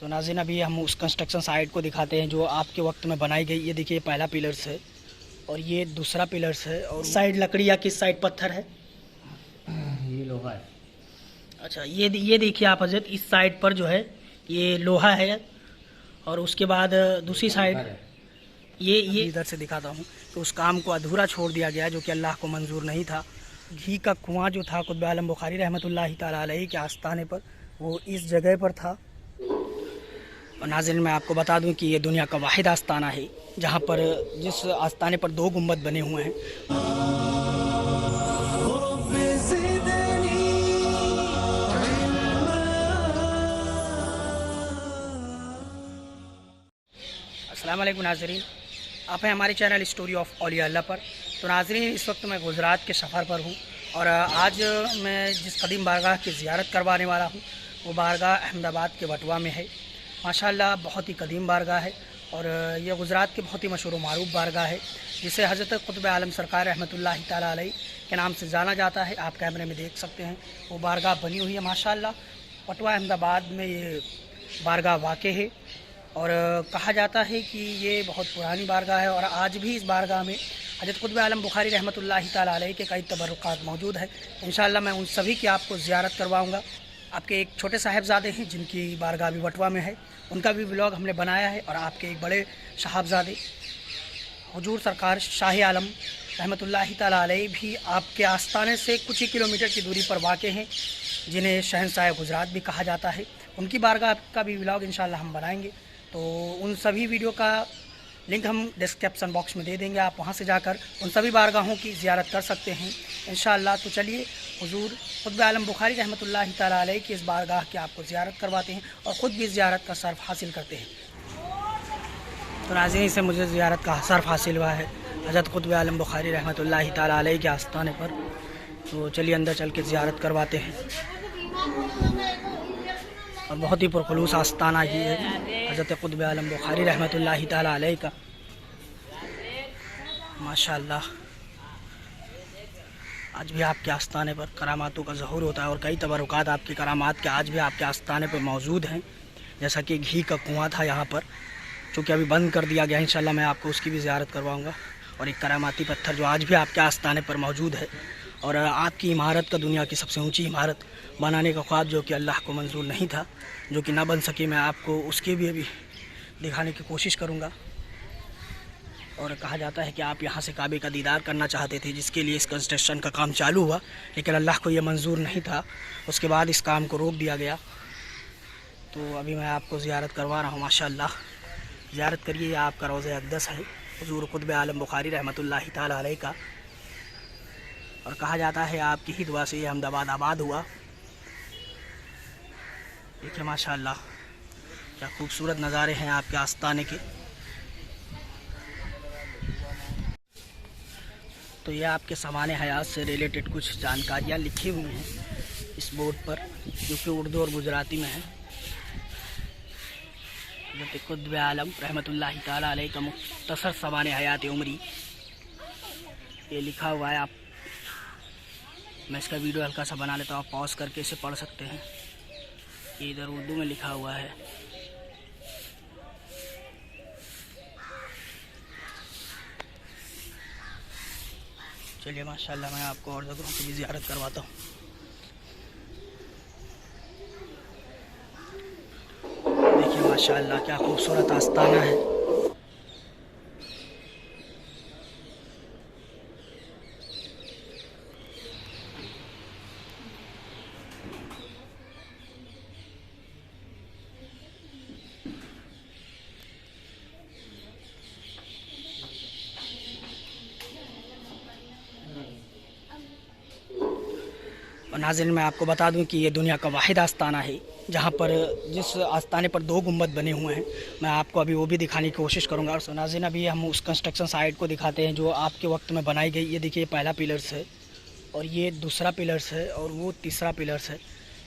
तो नाज़रीन अभी हम उस कंस्ट्रक्शन साइट को दिखाते हैं जो आपके वक्त में बनाई गई। ये देखिए पहला पिलर्स है और ये दूसरा पिलर्स है और साइड लकड़ी या किस साइड पत्थर है? ये लोहा है। अच्छा ये देखिए आप हजरत, इस साइड पर जो है ये लोहा है और उसके बाद दूसरी साइड ये इधर से दिखाता हूँ। तो उस काम को अधूरा छोड़ दिया गया जो कि अल्लाह को मंजूर नहीं था। घी का कुआं जो था कुतुब आलम बुखारी रहमतुल्लाहि ताला अलैहि के आस्थाने पर, वो इस जगह पर था। और नाज़रीन मैं आपको बता दूं कि ये दुनिया का वाहिद आस्थाना है जहाँ पर जिस आस्थाने पर 2 गुंबद बने हुए हैं। अस्सलाम वालेकुम नाज़रीन, आप हैं हमारे चैनल स्टोरी ऑफ औलिया अल्लाह पर। तो नाज़रीन इस वक्त मैं गुजरात के सफ़र पर हूँ और आज मैं जिस कदीम बारगाह की ज़ियारत करवाने वाला हूँ वो बारगाह अहमदाबाद के वटवा में है। माशाअल्लाह बहुत ही कदीम बारगाह है और यह गुजरात की बहुत ही मशहूर मारूफ बारगाह है जिसे हज़रत कुतुब आलम सरकार रहमतुल्लाहि ताला अलैहि के नाम से जाना जाता है। आप कैमरे में देख सकते हैं वो बारगाह बनी हुई है। माशाअल्लाह वटवा अहमदाबाद में ये बारगाह वाक़े है और कहा जाता है कि ये बहुत पुरानी बारगाह है और आज भी इस बारगाह में हज़रत कुतुब आलम बुखारी रहमतुल्लाहि ताला अलैहि के कई तबरुकात मौजूद है। इंशाअल्लाह मैं उन सभी की आपको ज़ियारत करवाऊँगा। आपके एक छोटे साहिबजादे हैं जिनकी बारगाह भी वटवा में है, उनका भी व्लॉग हमने बनाया है। और आपके एक बड़े साहबजादे हुजूर सरकार शाह आलम रहमतुल्लाहि ताला अलैहि भी आपके आस्थाने से कुछ ही किलोमीटर की दूरी पर वाक़े हैं, जिन्हें शहंशाह गुजरात भी कहा जाता है। उनकी बारगाह का भी व्लॉग इंशाअल्लाह हम बनाएंगे। तो उन सभी वीडियो का लिंक हम डिस्क्रिप्शन बॉक्स में दे देंगे, आप वहां से जाकर उन सभी बारगाहों की ज़ियारत कर सकते हैं इंशाअल्लाह। तो चलिए हुजूर कुतुब आलम बुखारी रहमतुल्लाहि ताला अलैहि की इस बारगाह की आपको ज़ियारत करवाते हैं और ख़ुद भी ज़ियारत का सर्फ हासिल करते हैं। तो नाज़रीन से मुझे ज़ियारत का सर्फ हासिल हुआ है हज़रत कुतुब आलम बुखारी रहमतुल्लाहि ताला अलैहि के आस्थाने पर। तो चलिए अंदर चल के ज़ियारत करवाते हैं और बहुत ही पुरखुलूस आस्थाना ही है हज़रत कुतुब आलम बुखारी रहमतुल्लाहि ताला अलैहि का। माशाअल्लाह आज भी आपके आस्थाने पर करामातों का ज़हूर होता है और कई तबरुकात आपकी करामात के आज भी आपके आस्थाने पर मौजूद हैं। जैसा कि घी का कुआं था यहाँ पर, चूँकि अभी बंद कर दिया गया, इंशाअल्लाह मैं आपको उसकी भी ज़ियारत करवाऊँगा। और एक करामाती पत्थर जो आज भी आपके आस्थाने पर मौजूद है। और आपकी इमारत का दुनिया की सबसे ऊंची इमारत बनाने का ख्वाब जो कि अल्लाह को मंजूर नहीं था, जो कि ना बन सके, मैं आपको उसके भी अभी दिखाने की कोशिश करूंगा। और कहा जाता है कि आप यहां से काबे का दीदार करना चाहते थे, जिसके लिए इस कंस्ट्रक्शन का काम चालू हुआ, लेकिन अल्लाह को यह मंजूर नहीं था। उसके बाद इस काम को रोक दिया गया। तो अभी मैं आपको ज़ियारत करवा रहा हूँ। माशाअल्लाह ज़ियारत करिए, आपका रोज़े अक़दस है हुज़ूर कुतुब आलम बुखारी रहमतुल्लाहि ताला अलैहि का। और कहा जाता है आपकी ही दुआ से ये अहमदाबाद आबाद हुआ। देखिए माशाअल्लाह क्या खूबसूरत नज़ारे हैं आपके आस्थाने के। तो ये आपके सामाने हयात से रिलेटेड कुछ जानकारियाँ लिखी हुई हैं इस बोर्ड पर, जो कि उर्दू और गुजराती में है। हज़रत कुतुब आलम रहमतुल्लाहि ताला अलैहि का मुख्तसर सामाने हयात उमरी ये लिखा हुआ है। आप मैं इसका वीडियो हल्का सा बना लेता हूँ, आप पॉज करके इसे पढ़ सकते हैं। ये इधर उर्दू में लिखा हुआ है। चलिए माशाअल्लाह मैं आपको और जगहों की भी ज़ियारत करवाता हूँ। देखिए माशाअल्लाह क्या खूबसूरत आस्थाना है। और नाज़रीन मैं आपको बता दूं कि ये दुनिया का वाहिद आस्थाना है जहाँ पर जिस आस्थाने पर 2 गुंबद बने हुए हैं। मैं आपको अभी वो भी दिखाने की कोशिश करूँगा। और नाज़रीन अभी हम उस कंस्ट्रक्शन साइट को दिखाते हैं जो आपके वक्त में बनाई गई। ये देखिए पहला पिलर्स है और ये दूसरा पिलर्स है और वो तीसरा पिलर्स है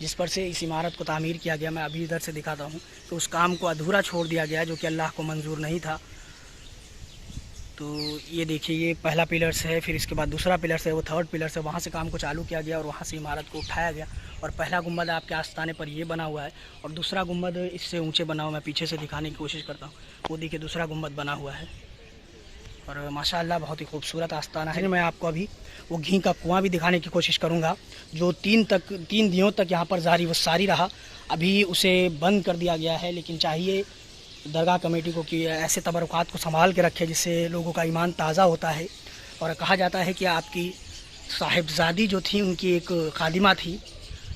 जिस पर से इस इमारत को तामीर किया गया। मैं अभी इधर से दिखाता हूँ। तो उस काम को अधूरा छोड़ दिया गया जो कि अल्लाह को मंजूर नहीं था। तो ये देखिए, ये पहला पिलर्स है, फिर इसके बाद दूसरा पिलर्स है, वो थर्ड पिलर्स है। वहाँ से काम को चालू किया गया और वहाँ से इमारत को उठाया गया। और पहला गुंबद आपके आस्थाने पर ये बना हुआ है और दूसरा गुंबद इससे ऊंचे बना हुआ। मैं पीछे से दिखाने की कोशिश करता हूँ। वो देखिए, दूसरा गुंबद बना हुआ है और माशाल्लाह बहुत ही खूबसूरत आस्थाना है। मैं आपको अभी वो घी का कुआं भी दिखाने की कोशिश करूँगा, जो 3 दिनों तक यहाँ पर जारी व सारी रहा। अभी उसे बंद कर दिया गया है, लेकिन चाहिए दरगाह कमेटी को कि ऐसे तबरुकात को संभाल के रखे जिससे लोगों का ईमान ताज़ा होता है। और कहा जाता है कि आपकी साहिबजादी जो थी, उनकी एक खादिमा थी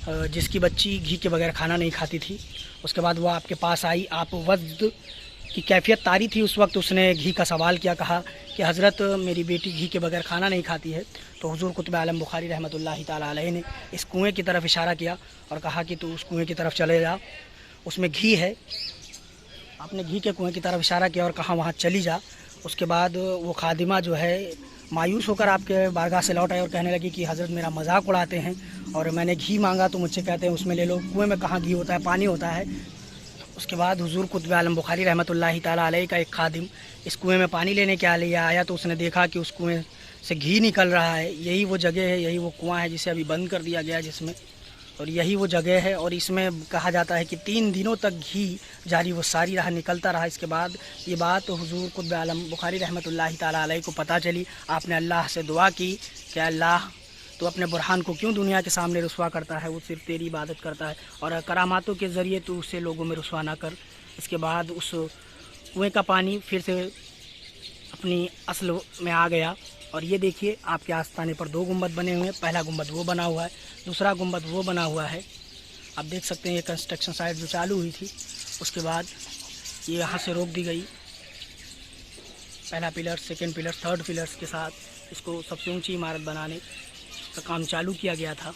जिसकी बच्ची घी के बगैर खाना नहीं खाती थी। उसके बाद वो आपके पास आई, आप वज़्द की कैफियत तारी थी उस वक्त। उसने घी का सवाल किया, कहा कि हज़रत मेरी बेटी घी के बगैर खाना नहीं खाती है। तो हुज़ूर कुतुब आलम बुखारी रहमतुल्लाहि ताला अलैहि ने इस कुएँ की तरफ इशारा किया और कहा कि तू उस कुएँ की तरफ चले जा, उसमें घी है। आपने घी के कुएँ की तरफ इशारा किया और कहा वहाँ चली जा। उसके बाद वो खादिमा जो है मायूस होकर आपके बारगाह से लौट आई और कहने लगी कि हज़रत मेरा मजाक उड़ाते हैं और मैंने घी मांगा तो मुझसे कहते हैं उसमें ले लो। कुएँ में कहाँ घी होता है, पानी होता है। उसके बाद हुज़ूर कुतुब आलम बुखारी रहमतुल्लाहि ताला अलैहि का एक खादिम इस कुएँ में पानी लेने के लिए आया तो उसने देखा कि उस कुएँ से घी निकल रहा है। यही वो जगह है, यही वो कुआँ है जिसे अभी बंद कर दिया गया है जिसमें, और यही वो जगह है। और इसमें कहा जाता है कि 3 दिनों तक घी जारी वो सारी रहा, निकलता रहा। इसके बाद ये बात हुज़ूर कुतुब आलम बुखारी रहमतुल्लाहि ताला अलैहि को पता चली। आपने अल्लाह से दुआ की कि अल्लाह तो अपने बुरहान को क्यों दुनिया के सामने रुसवा करता है, वो सिर्फ तेरी इबादत करता है और करामातों के ज़रिए तो उसे लोगों में रुसवा ना कर। इसके बाद उस कुएँ का पानी फिर से अपनी असल में आ गया। और ये देखिए, आपके आस्थाने पर 2 गुंबद बने हुए हैं। पहला गुंबद वो बना हुआ है, दूसरा गुंबद वो बना हुआ है। आप देख सकते हैं ये कंस्ट्रक्शन साइट जो चालू हुई थी, उसके बाद ये यहाँ से रोक दी गई। पहला pillar, second pillar, third pillars के साथ इसको सबसे ऊंची इमारत बनाने का काम चालू किया गया था।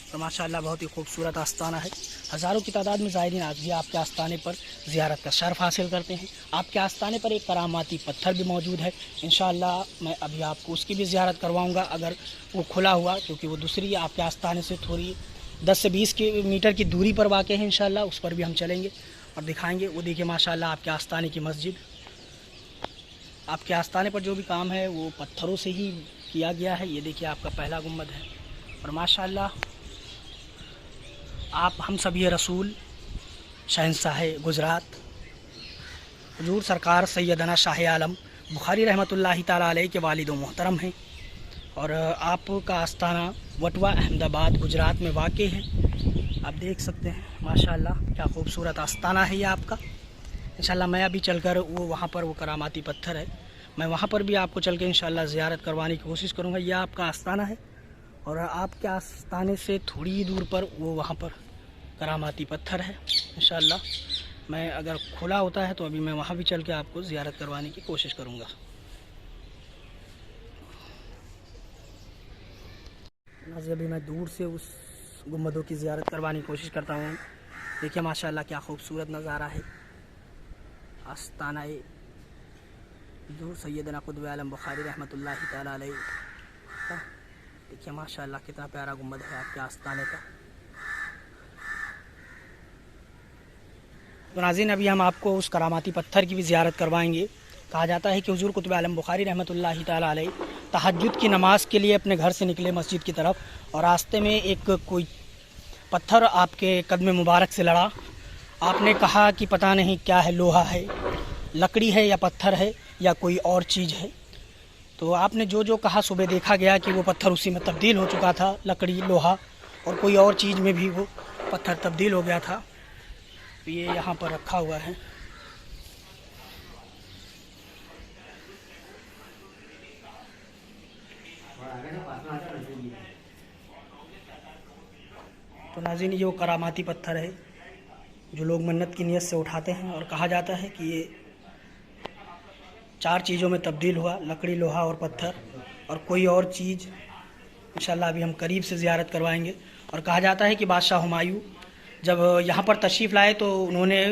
और माशाल्लाह बहुत ही खूबसूरत आस्थाना है। हज़ारों की तादाद में ज़ायरीन आज भी आपके आस्थाने पर ज़ियारत का शर्फ़ हासिल करते हैं। आपके आस्थाने पर एक करामाती पत्थर भी मौजूद है। इंशाअल्लाह मैं अभी आपको उसकी भी ज़ियारत करवाऊंगा अगर वो खुला हुआ, क्योंकि वो दूसरी आपके आस्थाने से थोड़ी 10 से 20 मीटर की दूरी पर वाक़ है। इंशाअल्लाह उस पर भी हम चलेंगे और दिखाएँगे। वो देखिए माशाअल्लाह आपके आस्थाने की मस्जिद। आपके आस्थाने पर जो भी काम है वो पत्थरों से ही किया गया है। ये देखिए आपका पहला गुंबद है और माशाअल्लाह आप हम सभी रसूल शहंशाह गुजरात हुजूर सरकार सैयदना शाह आलम बुखारी रहमतुल्लाहि ताला अलैहि के वालिद मोहतरम हैं। और आपका आस्थाना वटवा अहमदाबाद गुजरात में वाक़ है। आप देख सकते हैं माशाअल्लाह क्या खूबसूरत आस्थाना है ये आपका। इंशाअल्लाह मैं अभी चलकर वो वहाँ पर वो करामाती पत्थर है, मैं वहाँ पर भी आपको चल के इंशाअल्लाह ज़ियारत करवाने की कोशिश करूँगा। यह आपका आस्थाना है और आपके आस्थाने से थोड़ी ही दूर पर वो वहाँ पर करामाती पत्थर है। इंशाअल्लाह मैं अगर खुला होता है तो अभी मैं वहाँ भी चल के आपको ज़ियारत करवाने की कोशिश करूँगा। अभी मैं दूर से उस गुंबदों की ज़ियारत करवाने की कोशिश करता हूँ। देखिए माशाअल्लाह क्या खूबसूरत नज़ारा है आस्थाना हुज़ूर सैयदना कुतुब आलम बुखारी रहमतुल्लाहि ताला अलैहि का। देखिए माशाअल्लाह कितना प्यारा गुंबद है आपके आस्थाने का। तो नाज़रीन अभी हम आपको उस करामाती पत्थर की भी ज़ियारत करवाएंगे। कहा जाता है कि हुज़ूर कुतुब आलम बुखारी रहमतुल्लाहि ताला अलैहि तहज्जुद की नमाज़ के लिए अपने घर से निकले मस्जिद की तरफ और रास्ते में एक कोई पत्थर आपके कदम मुबारक से लड़ा। आपने कहा कि पता नहीं क्या है, लोहा है, लकड़ी है या पत्थर है या कोई और चीज़ है। तो आपने जो जो कहा सुबह देखा गया कि वो पत्थर उसी में तब्दील हो चुका था, लकड़ी, लोहा और कोई और चीज़ में भी वो पत्थर तब्दील हो गया था। तो ये यहाँ पर रखा हुआ है। तो नाज़रीन ये वो करामाती पत्थर है जो लोग मन्नत की नीयत से उठाते हैं और कहा जाता है कि ये 4 चीज़ों में तब्दील हुआ, लकड़ी, लोहा और पत्थर और कोई और चीज़। इंशाअल्लाह अभी हम करीब से ज़ियारत करवाएंगे। और कहा जाता है कि बादशाह हुमायूं जब यहाँ पर तशरीफ़ लाए तो उन्होंने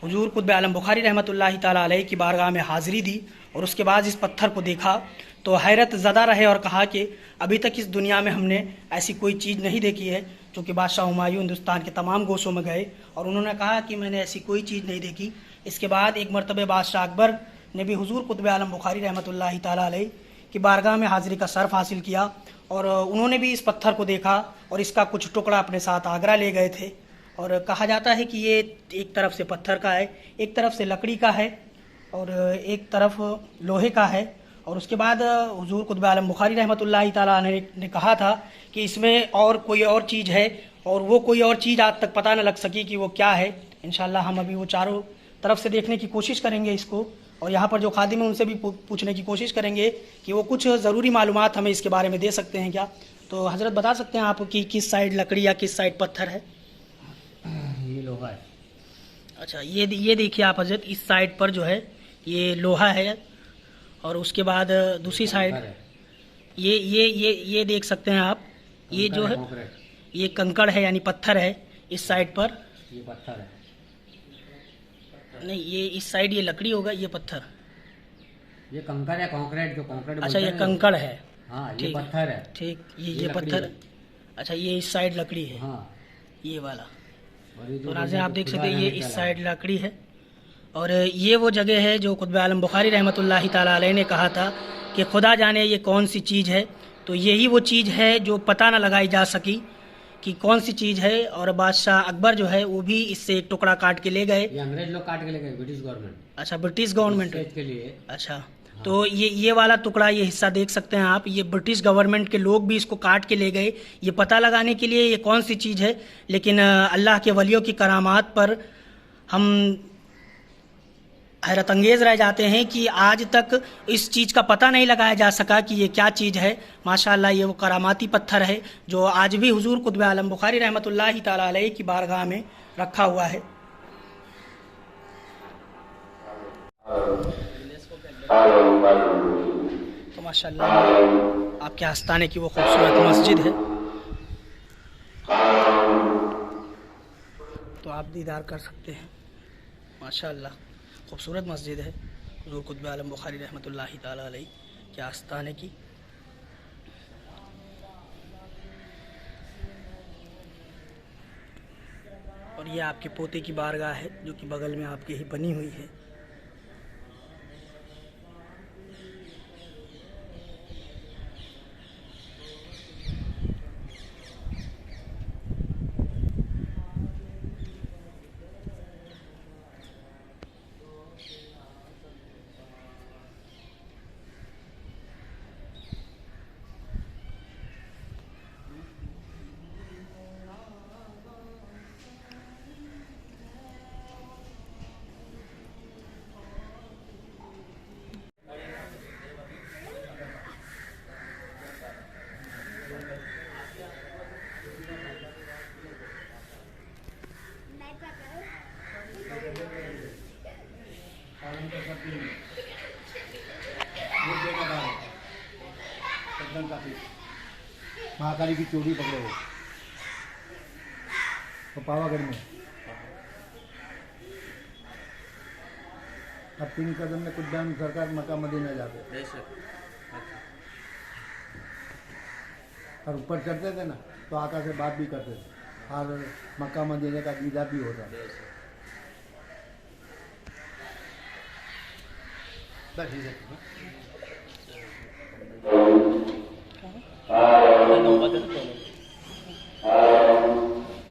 हुजूर कुतुब आलम बुखारी रहमतुल्लाहि ताला अलैहि की बारगाह में हाज़िरी दी और उसके बाद इस पत्थर को देखा तो हैरत ज़दा रहे और कहा कि अभी तक इस दुनिया में हमने ऐसी कोई चीज़ नहीं देखी है। क्योंकि बादशाह हुमायूं हिंदुस्तान के तमाम गोशों में गए और उन्होंने कहा कि मैंने ऐसी कोई चीज़ नहीं देखी। इसके बाद एक मरतबे बादशाह अकबर ने भी हुजूर कुतुब आलम बुखारी रहमतुल्लाहि ताला अलैह की बारगाह में हाज़िरी का शर्फ हासिल किया और उन्होंने भी इस पत्थर को देखा और इसका कुछ टुकड़ा अपने साथ आगरा ले गए थे। और कहा जाता है कि ये एक तरफ से पत्थर का है, एक तरफ से लकड़ी का है और एक तरफ लोहे का है। और उसके बाद हुजूर कुतुब आलम बुखारी रहमतुल्लाहि ताला अलैह ने कहा था कि इसमें और कोई और चीज़ है और वो कोई और चीज़ आज तक पता न लग सकी कि वो क्या है। इंशाल्लाह हम अभी वो चारों तरफ से देखने की कोशिश करेंगे इसको, और यहाँ पर जो खादिम है उनसे भी पूछने की कोशिश करेंगे कि वो कुछ ज़रूरी मालूमात हमें इसके बारे में दे सकते हैं क्या। तो हज़रत बता सकते हैं आप कि किस साइड लकड़ी या किस साइड पत्थर है? ये लोहा है। अच्छा, ये देखिए आप हज़रत, इस साइड पर जो है ये लोहा है और उसके बाद दूसरी साइड ये देख सकते हैं आप, ये जो है ये कंकड़ है यानी पत्थर है। इस साइड पर ये पत्थर है। नहीं, ये इस साइड ये लकड़ी होगा, ये पत्थर, ये कंकड़ है, कंक्रीट जो कंक्रीट। अच्छा, ये कंकड़ है। हाँ, ये पत्थर है। ठीक, ये पत्थर। अच्छा, ये इस साइड लकड़ी है। हाँ, ये वाला। और तो नाज़रीन आप देख सकते हैं ये इस साइड लकड़ी है और ये वो जगह है जो कुतुब आलम बुखारी रहमतुल्लाहि ताला अलैह ने कहा था कि खुदा जाने ये कौन सी चीज़ है। तो यही वो चीज़ है जो पता न लगाई जा सकी कि कौन सी चीज़ है। और बादशाह अकबर जो है वो भी इससे एक टुकड़ा काट के ले गए। ये अंग्रेज लोग काट के ले गए, ब्रिटिश गवर्नमेंट। अच्छा, ब्रिटिश गवर्नमेंट के लिए। अच्छा, तो ये वाला टुकड़ा, ये हिस्सा देख सकते हैं आप, ये ब्रिटिश गवर्नमेंट के लोग भी इसको काट के ले गए ये पता लगाने के लिए ये कौन सी चीज़ है। लेकिन अल्लाह के वलियों की करामात पर हम हैरत अंगेज़ रह जाते हैं कि आज तक इस चीज़ का पता नहीं लगाया जा सका कि ये क्या चीज़ है। माशाअल्लाह ये वो करामाती पत्थर है जो आज भी हुजूर कुतुब आलम बुखारी रहमतुल्लाहि ताला अलैह की बारगाह में रखा हुआ है। तो माशाअल्लाह आपके आस्ताने की वो खूबसूरत मस्जिद है, तो आप दीदार कर सकते हैं। माशाअल्लाह खूबसूरत मस्जिद है हुजूर कुतुब आलम बुखारी रहमतुल्लाहि ताला अलैह के आस्ताने की। और ये आपके पोते की बारगाह है जो कि बगल में आपके ही बनी हुई है। महाकाली की चोरी पकड़े हो तो पावागढ़ में। अब 3 कदम में कुछ दाम सरकार मक्का मदीना जाते और ऊपर चढ़ते थे ना तो आका से बात भी करते थे और मक्का मदीने का दीदार भी होता था।